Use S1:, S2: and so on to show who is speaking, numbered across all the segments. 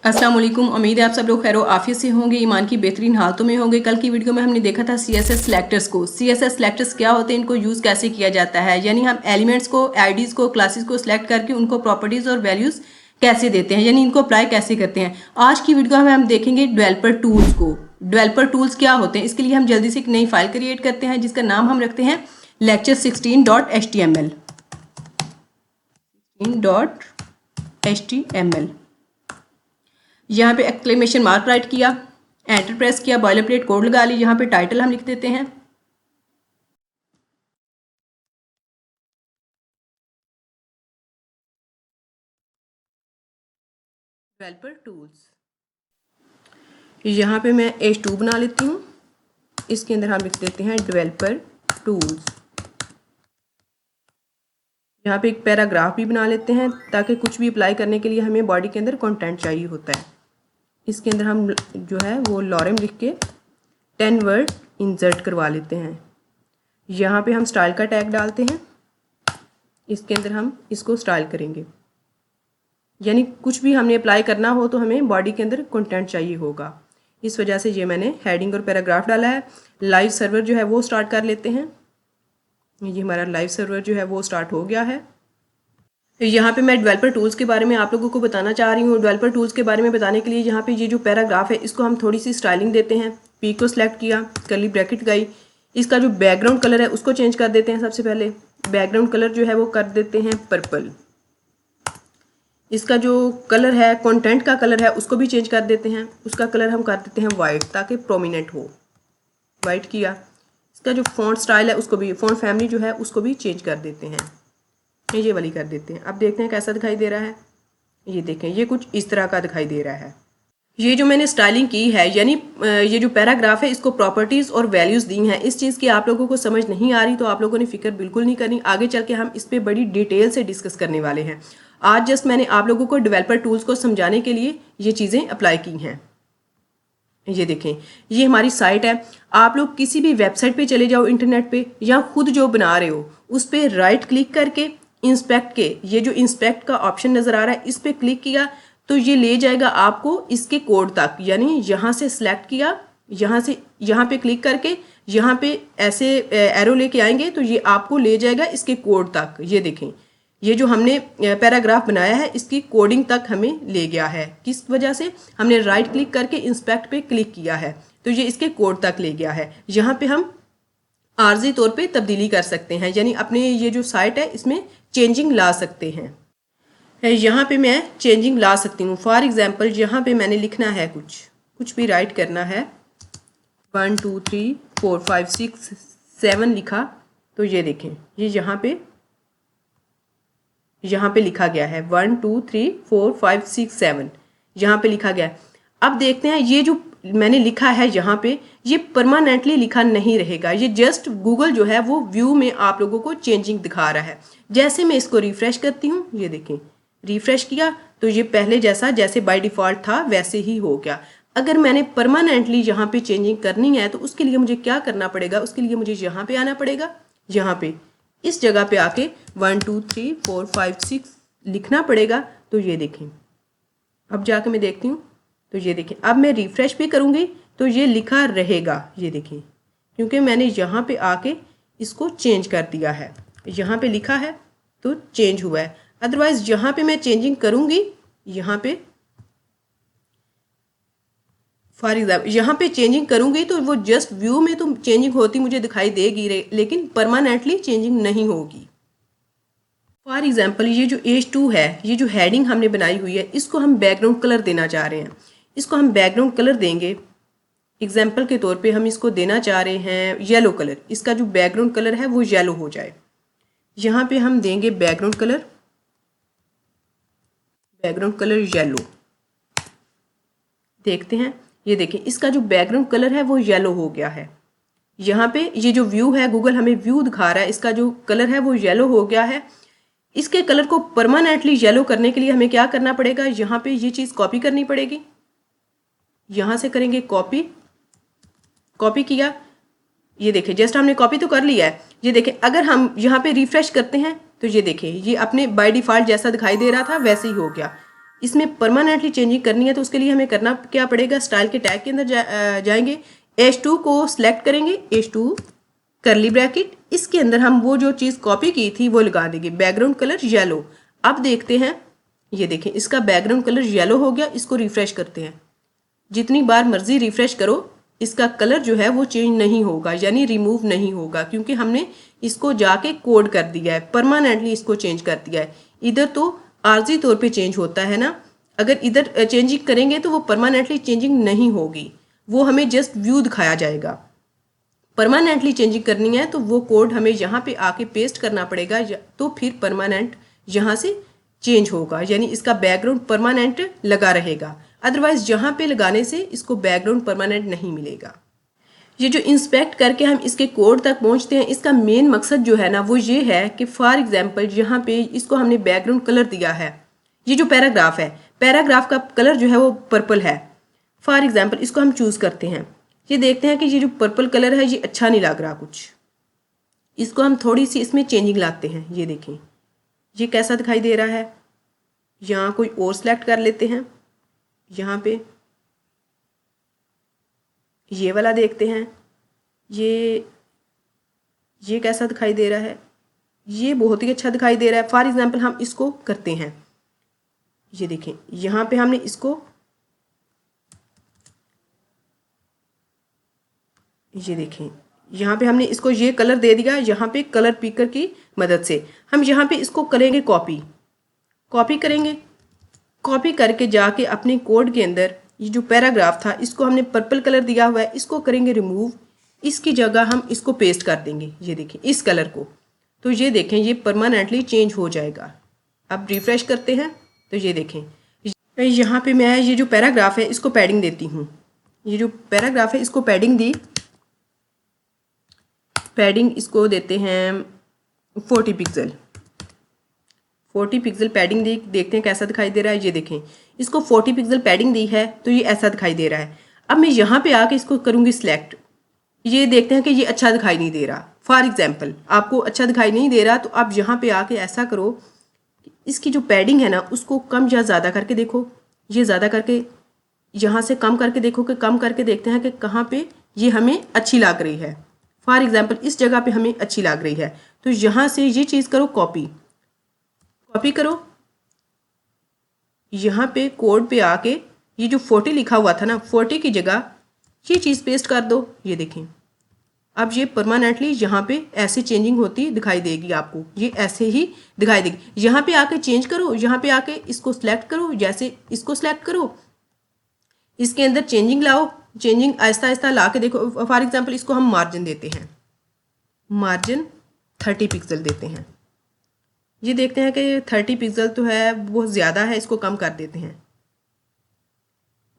S1: अस्सलाम वालेकुम। उम्मीद है आप सब लोग खैर आफियत से होंगे, ईमान की बेहतरीन हालतों में होंगे। कल की वीडियो में हमने देखा था CSS सिलेक्टर्स को। CSS सिलेक्टर्स क्या होते हैं, इनको यूज़ कैसे किया जाता है, यानी हम एलिमेंट्स को, आईडीज़ को, क्लासेस को सिलेक्ट करके उनको प्रॉपर्टीज़ और वैल्यूज़ कैसे देते हैं, यानी इनको अप्लाई कैसे करते हैं। आज की वीडियो में हम देखेंगे डेवलपर टूल्स को। डेवलपर टूल्स क्या होते हैं, इसके लिए हम जल्दी से एक नई फाइल क्रिएट करते हैं जिसका नाम हम रखते हैं lecture16.html। यहाँ पे एक्सक्लेमेशन मार्क राइट किया, एंटर प्रेस किया, बॉयलर प्लेट कोड लगा ली। यहाँ पे टाइटल हम लिख देते हैं डेवलपर टूल्स। यहाँ पे मैं H2 बना लेती हूँ, इसके अंदर हम लिख देते हैं डेवलपर टूल्स। यहाँ पे एक पैराग्राफ भी बना लेते हैं ताकि कुछ भी अप्लाई करने के लिए हमें बॉडी के अंदर कंटेंट चाहिए होता है। इसके अंदर हम जो है वो लॉरेम लिख के 10 वर्ड इंसर्ट करवा लेते हैं। यहाँ पे हम स्टाइल का टैग डालते हैं, इसके अंदर हम इसको स्टाइल करेंगे, यानी कुछ भी हमने अप्लाई करना हो तो हमें बॉडी के अंदर कंटेंट चाहिए होगा। इस वजह से ये मैंने हेडिंग और पैराग्राफ डाला है। लाइव सर्वर जो है वो स्टार्ट कर लेते हैं। ये हमारा लाइव सर्वर जो है वो स्टार्ट हो गया है। यहाँ पे मैं डेवलपर टूल्स के बारे में आप लोगों को बताना चाह रही हूँ। डेवलपर टूल्स के बारे में बताने के लिए यहाँ पे ये जो पैराग्राफ है इसको हम थोड़ी सी स्टाइलिंग देते हैं। पी को सिलेक्ट किया, कर्ली ब्रैकेट गई, इसका जो बैकग्राउंड कलर है उसको चेंज कर देते हैं। सबसे पहले बैकग्राउंड कलर जो है वो कर देते हैं पर्पल। इसका जो कलर है, कंटेंट का कलर है, उसको भी चेंज कर देते हैं। उसका कलर हम कर देते हैं वाइट ताकि प्रोमिनेंट हो। वाइट किया। इसका जो फॉन्ट स्टाइल है उसको भी, फॉन्ट फैमिली जो है उसको भी चेंज कर देते हैं, ये वाली कर देते हैं। अब देखते हैं कैसा दिखाई दे रहा है। ये देखें, ये कुछ इस तरह का दिखाई दे रहा है। ये जो मैंने स्टाइलिंग की है, यानी ये जो पैराग्राफ है इसको प्रॉपर्टीज़ और वैल्यूज़ दी हैं। इस चीज़ की आप लोगों को समझ नहीं आ रही तो आप लोगों ने फिक्र बिल्कुल नहीं करनी। आगे चल के हम इस पर बड़ी डिटेल से डिस्कस करने वाले हैं। आज जस्ट मैंने आप लोगों को डेवलपर टूल्स को समझाने के लिए ये चीज़ें अप्लाई की हैं। ये देखें, ये हमारी साइट है। आप लोग किसी भी वेबसाइट पे चले जाओ इंटरनेट पे, या खुद जो बना रहे हो उस पर राइट क्लिक करके इंस्पेक्ट के, ये जो इंस्पेक्ट का ऑप्शन नज़र आ रहा है इस पर क्लिक किया तो ये ले जाएगा आपको इसके कोड तक। यानी यहाँ से सिलेक्ट किया, यहाँ से यहाँ पे क्लिक करके यहाँ पे ऐसे एरो लेके आएंगे तो ये आपको ले जाएगा इसके कोड तक। ये देखें, ये जो हमने पैराग्राफ बनाया है इसकी कोडिंग तक हमें ले गया है। किस वजह से? हमने राइट क्लिक करके इंस्पेक्ट पे क्लिक किया है तो ये इसके कोड तक ले गया है। यहाँ पे हम आर्जी तौर पे तब्दीली कर सकते हैं, यानी अपने ये जो साइट है इसमें चेंजिंग ला सकते हैं। यहाँ पे मैं चेंजिंग ला सकती हूँ। फॉर एग्जांपल यहाँ पे मैंने लिखना है, कुछ भी राइट करना है, 1 2 3 4 5 6 7 लिखा तो ये देखें, ये यहाँ पे लिखा गया है 1 2 3 4 5 6 7 यहाँ पे लिखा गया है। अब देखते हैं ये जो मैंने लिखा है यहाँ पे, ये परमानेंटली लिखा नहीं रहेगा। ये जस्ट गूगल जो है वो व्यू में आप लोगों को चेंजिंग दिखा रहा है। जैसे मैं इसको रिफ्रेश करती हूँ, ये देखें, रिफ्रेश किया तो ये पहले जैसे बाय डिफ़ॉल्ट था वैसे ही हो गया। अगर मैंने परमानेंटली यहाँ पे चेंजिंग करनी है तो उसके लिए मुझे क्या करना पड़ेगा? उसके लिए मुझे यहाँ पे आना पड़ेगा। यहाँ पे इस जगह पे आके 1 2 3 4 5 6 लिखना पड़ेगा। तो ये देखें, अब जाके मैं देखती हूँ तो ये देखें, अब मैं रिफ्रेश भी करूँगी तो ये लिखा रहेगा। ये देखें, क्योंकि मैंने यहाँ पे आके इसको चेंज कर दिया है। यहाँ पे लिखा है तो चेंज हुआ है। अदरवाइज यहाँ पे मैं चेंजिंग करूँगी, यहाँ पे फॉर एग्जाम्पल यहाँ पे चेंजिंग करूँगी तो वो जस्ट व्यू में तो चेंजिंग होती मुझे दिखाई देगी, लेकिन परमानेंटली चेंजिंग नहीं होगी। फॉर एग्जाम्पल ये जो H2 है, ये जो हेडिंग हमने बनाई हुई है, इसको हम बैकग्राउंड कलर देना चाह रहे हैं। इसको हम बैकग्राउंड कलर देंगे। एग्जाम्पल के तौर पे हम इसको देना चाह रहे हैं येलो कलर। इसका जो बैकग्राउंड कलर है वो येलो हो जाए। यहाँ पे हम देंगे बैकग्राउंड कलर येलो। देखते हैं, ये देखें, इसका जो बैकग्राउंड कलर है वो येलो हो गया है। यहाँ पे ये जो व्यू है, गूगल हमें व्यू दिखा रहा है, इसका जो कलर है वो येलो हो गया है। इसके कलर को परमानेंटली येलो करने के लिए हमें क्या करना पड़ेगा? यहाँ पे ये चीज़ कॉपी करनी पड़ेगी। यहाँ से करेंगे कॉपी किया, ये देखें, जस्ट हमने कॉपी तो कर लिया है। ये देखें, अगर हम यहाँ पे रिफ्रेश करते हैं तो ये देखें, ये अपने बाय डिफ़ॉल्ट जैसा दिखाई दे रहा था वैसे ही हो गया। इसमें परमानेंटली चेंजिंग करनी है तो उसके लिए हमें करना क्या पड़ेगा, स्टाइल के टैग के अंदर जाएंगे, H2 को सिलेक्ट करेंगे, H2 करली ब्रैकेट, इसके अंदर हम वो जो चीज़ कॉपी की थी वो लगा देंगे, बैकग्राउंड कलर येलो। अब देखते हैं, ये देखें इसका बैकग्राउंड कलर येलो हो गया। इसको रिफ्रेश करते हैं, जितनी बार मर्जी रिफ्रेश करो इसका कलर जो है वो चेंज नहीं होगा, यानी रिमूव नहीं होगा, क्योंकि हमने इसको जाके कोड कर दिया है, परमानेंटली इसको चेंज कर दिया है। इधर तो आर्जी तौर पे चेंज होता है ना, अगर इधर चेंजिंग करेंगे तो वो परमानेंटली चेंजिंग नहीं होगी, वो हमें जस्ट व्यू दिखाया जाएगा। परमानेंटली चेंजिंग करनी है तो वो कोड हमें यहाँ पे आके पेस्ट करना पड़ेगा, तो फिर परमानेंट यहाँ से चेंज होगा, यानी इसका बैकग्राउंड परमानेंट लगा रहेगा। अदरवाइज यहाँ पे लगाने से इसको बैकग्राउंड परमानेंट नहीं मिलेगा। ये जो इंस्पेक्ट करके हम इसके कोड तक पहुँचते हैं, इसका मेन मकसद जो है ना वो ये है कि फॉर एग्जाम्पल यहाँ पे इसको हमने बैकग्राउंड कलर दिया है, ये जो पैराग्राफ है, पैराग्राफ का कलर जो है वो पर्पल है। फॉर एग्जाम्पल इसको हम चूज़ करते हैं, ये देखते हैं कि ये जो पर्पल कलर है ये अच्छा नहीं लग रहा कुछ, इसको हम थोड़ी सी इसमें चेंजिंग लाते हैं। ये देखें ये कैसा दिखाई दे रहा है, यहाँ कोई और सेलेक्ट कर लेते हैं, यहाँ पे ये वाला देखते हैं, ये कैसा दिखाई दे रहा है, ये बहुत ही अच्छा दिखाई दे रहा है। फॉर एग्जांपल हम इसको करते हैं, ये देखें यहाँ पे हमने इसको, ये देखें यहाँ पे हमने इसको ये कलर दे दिया, यहाँ पे कलर पिकर की मदद से हम यहाँ पे इसको करेंगे कॉपी करेंगे, कॉपी करके जाके अपने कोड के अंदर ये जो पैराग्राफ था इसको हमने पर्पल कलर दिया हुआ है, इसको करेंगे रिमूव, इसकी जगह हम इसको पेस्ट कर देंगे, ये देखें इस कलर को, तो ये देखें ये परमानेंटली चेंज हो जाएगा। अब रिफ्रेश करते हैं तो ये देखें यहाँ पे मैं ये जो पैराग्राफ है इसको पैडिंग देती हूँ, ये जो पैराग्राफ है इसको पैडिंग दी, पैडिंग इसको देते हैं 40 पिक्सल, 40 पिक्सल पैडिंग दी, देखते हैं कैसा दिखाई दे रहा है। ये देखें इसको 40 पिक्सल पैडिंग दी है तो ये ऐसा दिखाई दे रहा है। अब मैं यहाँ पे आके इसको करूँगी सिलेक्ट, ये देखते हैं कि ये अच्छा दिखाई नहीं दे रहा। फॉर एग्जाम्पल आपको अच्छा दिखाई नहीं दे रहा तो आप यहाँ पे आके ऐसा करो, इसकी जो पैडिंग है ना उसको कम या ज़्यादा करके देखो, ये ज़्यादा करके यहाँ से कम करके देखो, कि कम करके देखते हैं कि कहाँ पे ये हमें अच्छी लग रही है। फॉर एग्जाम्पल इस जगह पे हमें अच्छी लग रही है, तो यहाँ से ये चीज़ करो, कॉपी करो, यहाँ पे कोड पे आके ये जो 40 लिखा हुआ था ना 40 की जगह ये चीज़ पेस्ट कर दो। ये देखें अब ये परमानेंटली यहाँ पे ऐसे चेंजिंग होती दिखाई देगी आपको, ये ऐसे ही दिखाई देगी। यहाँ पे आके चेंज करो, यहाँ पे आके इसको सिलेक्ट करो, जैसे इसको सिलेक्ट करो, इसके अंदर चेंजिंग लाओ, चेंजिंग आहिस्ता आहिस्ता ला के देखो। फॉर एग्जाम्पल इसको हम मार्जिन देते हैं, मार्जिन 30 पिक्सल देते हैं, ये देखते हैं कि 30 पिक्सल तो है बहुत ज़्यादा है, इसको कम कर देते हैं,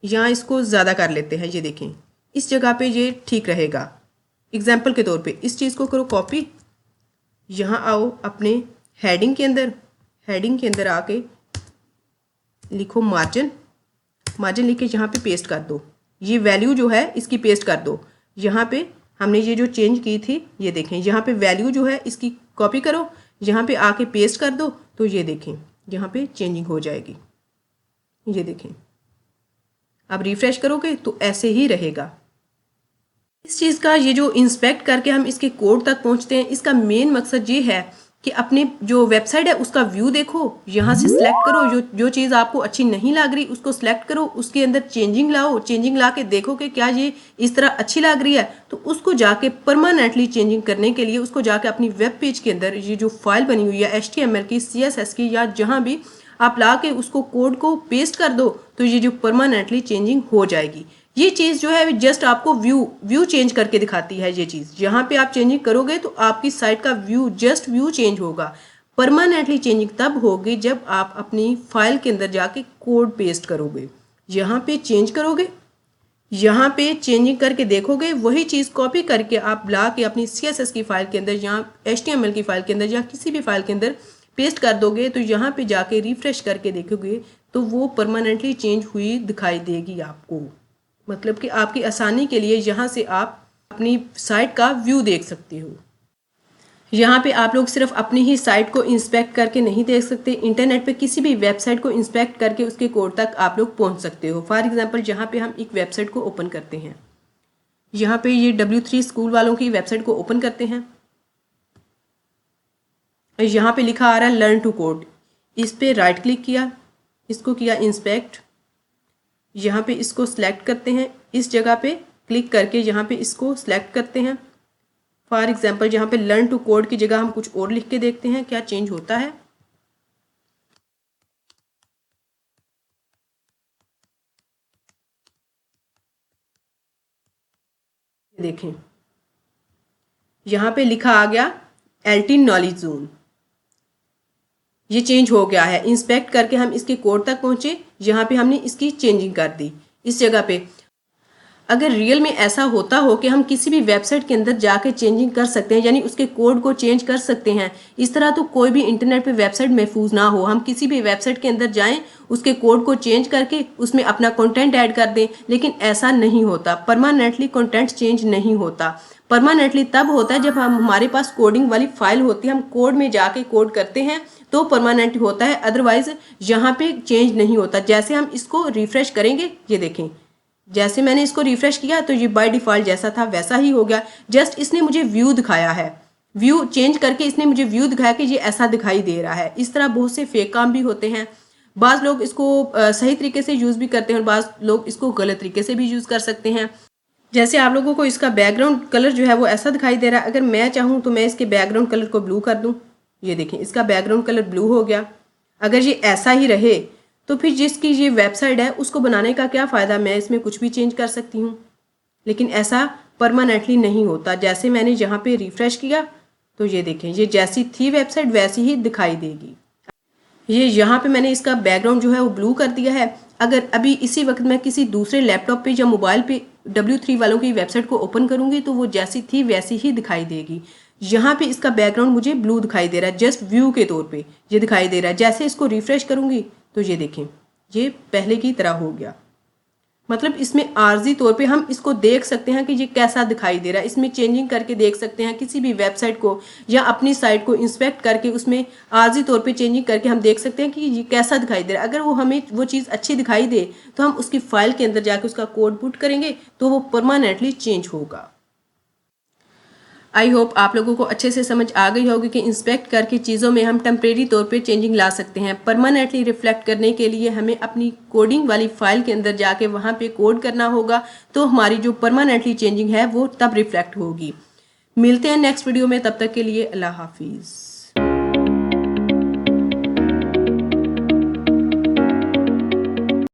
S1: यहाँ इसको ज़्यादा कर लेते हैं। ये देखें इस जगह पे ये ठीक रहेगा। एग्जाम्पल के तौर पे इस चीज़ को करो कॉपी, यहाँ आओ अपने हेडिंग के अंदर आके लिखो मार्जिन लिख के यहाँ पे पेस्ट कर दो, ये वैल्यू जो है इसकी पेस्ट कर दो। यहाँ पे हमने ये जो चेंज की थी ये देखें, यहाँ पे वैल्यू जो है इसकी कॉपी करो, यहाँ पे आके पेस्ट कर दो, तो ये देखें यहाँ पे चेंजिंग हो जाएगी। ये देखें अब रिफ्रेश करोगे तो ऐसे ही रहेगा। इस चीज़ का ये जो इंस्पेक्ट करके हम इसके कोड तक पहुँचते हैं, इसका मेन मकसद ये है कि अपने जो वेबसाइट है उसका व्यू देखो, यहाँ से सिलेक्ट करो, जो चीज़ आपको अच्छी नहीं लग रही उसको सिलेक्ट करो, उसके अंदर चेंजिंग लाओ, चेंजिंग ला के देखो कि क्या ये इस तरह अच्छी लग रही है, तो उसको जाके परमानेंटली चेंजिंग करने के लिए उसको जाके अपनी वेब पेज के अंदर ये जो फाइल बनी हुई है HTML की, CSS की, या जहाँ भी आप ला के उसको कोड को पेस्ट कर दो, तो ये जो परमानेंटली चेंजिंग हो जाएगी। ये चीज़ जो है जस्ट आपको व्यू चेंज करके दिखाती है। ये चीज़ यहाँ पे आप चेंजिंग करोगे तो आपकी साइट का व्यू चेंज होगा। परमानेंटली चेंजिंग तब होगी जब आप अपनी फाइल के अंदर जाके कोड पेस्ट करोगे, यहाँ पे चेंज करोगे, यहाँ पे चेंजिंग करके देखोगे, वही चीज़ कॉपी करके आप ला के अपनी CSS की फाइल के अंदर या HTML की फाइल के अंदर या किसी भी फाइल के अंदर पेस्ट कर दोगे, तो यहाँ पे जाके रिफ्रेश करके देखोगे तो वो परमानेंटली चेंज हुई दिखाई देगी आपको। मतलब कि आपकी आसानी के लिए यहाँ से आप अपनी साइट का व्यू देख सकते हो। यहाँ पे आप लोग सिर्फ अपनी ही साइट को इंस्पेक्ट करके नहीं देख सकते, इंटरनेट पे किसी भी वेबसाइट को इंस्पेक्ट करके उसके कोड तक आप लोग पहुँच सकते हो। फॉर एग्जांपल यहाँ पे हम एक वेबसाइट को ओपन करते हैं, यहाँ पे ये W3 स्कूल वालों की वेबसाइट को ओपन करते हैं। यहाँ पे लिखा आ रहा है लर्न टू कोड, इस पे राइट क्लिक किया, इसको किया इंस्पेक्ट, यहाँ पे इसको सिलेक्ट करते हैं, इस जगह पे क्लिक करके यहाँ पे इसको सिलेक्ट करते हैं। फॉर एग्जांपल यहाँ पे लर्न टू कोड की जगह हम कुछ और लिख के देखते हैं क्या चेंज होता है। देखें यहाँ पे लिखा आ गया एल्टिन नॉलेज जोन, ये चेंज हो गया है। इंस्पेक्ट करके हम इसके कोड तक पहुंचे, यहाँ पे हमने इसकी चेंजिंग कर दी इस जगह पे। अगर रियल में ऐसा होता हो कि हम किसी भी वेबसाइट के अंदर जाके चेंजिंग कर सकते हैं, यानी उसके कोड को चेंज कर सकते हैं, इस तरह तो कोई भी इंटरनेट पे वेबसाइट महफूज ना हो। हम किसी भी वेबसाइट के अंदर जाएं, उसके कोड को चेंज करके उसमें अपना कंटेंट ऐड कर दें, लेकिन ऐसा नहीं होता। परमानेंटली कंटेंट चेंज नहीं होता। परमानेंटली तब होता है जब हमारे पास कोडिंग वाली फाइल होती है, हम कोड में जाके कोड करते हैं तो परमानेंट होता है, अदरवाइज यहाँ पे चेंज नहीं होता। जैसे हम इसको रिफ्रेश करेंगे, ये देखें जैसे मैंने इसको रिफ्रेश किया तो ये बाय डिफ़ॉल्ट जैसा था वैसा ही हो गया। जस्ट इसने मुझे व्यू दिखाया है, व्यू चेंज करके इसने मुझे व्यू दिखाया कि ये ऐसा दिखाई दे रहा है। इस तरह बहुत से फेक काम भी होते हैं। बाज़ लोग इसको सही तरीके से यूज़ भी करते हैं और बाज़ लोग इसको गलत तरीके से भी यूज़ कर सकते हैं। जैसे आप लोगों को इसका बैकग्राउंड कलर जो है वो ऐसा दिखाई दे रहा है, अगर मैं चाहूँ तो मैं इसके बैकग्राउंड कलर को ब्लू कर दूँ। ये देखें इसका बैकग्राउंड कलर ब्लू हो गया। अगर ये ऐसा ही रहे तो फिर जिसकी ये वेबसाइट है उसको बनाने का क्या फ़ायदा, मैं इसमें कुछ भी चेंज कर सकती हूँ। लेकिन ऐसा परमानेंटली नहीं होता। जैसे मैंने यहाँ पे रिफ़्रेश किया तो ये देखें ये जैसी थी वेबसाइट वैसी ही दिखाई देगी। ये यहाँ पे मैंने इसका बैकग्राउंड जो है वो ब्लू कर दिया है। अगर अभी इसी वक्त मैं किसी दूसरे लैपटॉप पे या मोबाइल पे W3 वालों की वेबसाइट को ओपन करूँगी तो वो जैसी थी वैसी ही दिखाई देगी। यहाँ पे इसका बैकग्राउंड मुझे ब्लू दिखाई दे रहा है, जस्ट व्यू के तौर पे ये दिखाई दे रहा है। जैसे इसको रिफ्रेश करूँगी तो ये देखें ये पहले की तरह हो गया। मतलब इसमें आर्जी तौर पे हम इसको देख सकते हैं कि ये कैसा दिखाई दे रहा है। इसमें चेंजिंग करके देख सकते हैं, किसी भी वेबसाइट को या अपनी साइट को इंस्पेक्ट करके उसमें आर्जी तौर पे चेंजिंग करके हम देख सकते हैं कि ये कैसा दिखाई दे रहा है। अगर वो हमें वो चीज़ अच्छी दिखाई दे तो हम उसकी फाइल के अंदर जाके उसका कोड पुट करेंगे तो वो परमानेंटली चेंज होगा। आई होप आप लोगों को अच्छे से समझ आ गई होगी कि इंस्पेक्ट करके चीज़ों में हम टेम्परेरी तौर पे चेंजिंग ला सकते हैं। परमानेंटली रिफ्लेक्ट करने के लिए हमें अपनी कोडिंग वाली फाइल के अंदर जाके वहाँ पे कोड करना होगा, तो हमारी जो परमानेंटली चेंजिंग है वो तब रिफ्लेक्ट होगी। मिलते हैं नेक्स्ट वीडियो में, तब तक के लिए अल्लाह हाफिज़।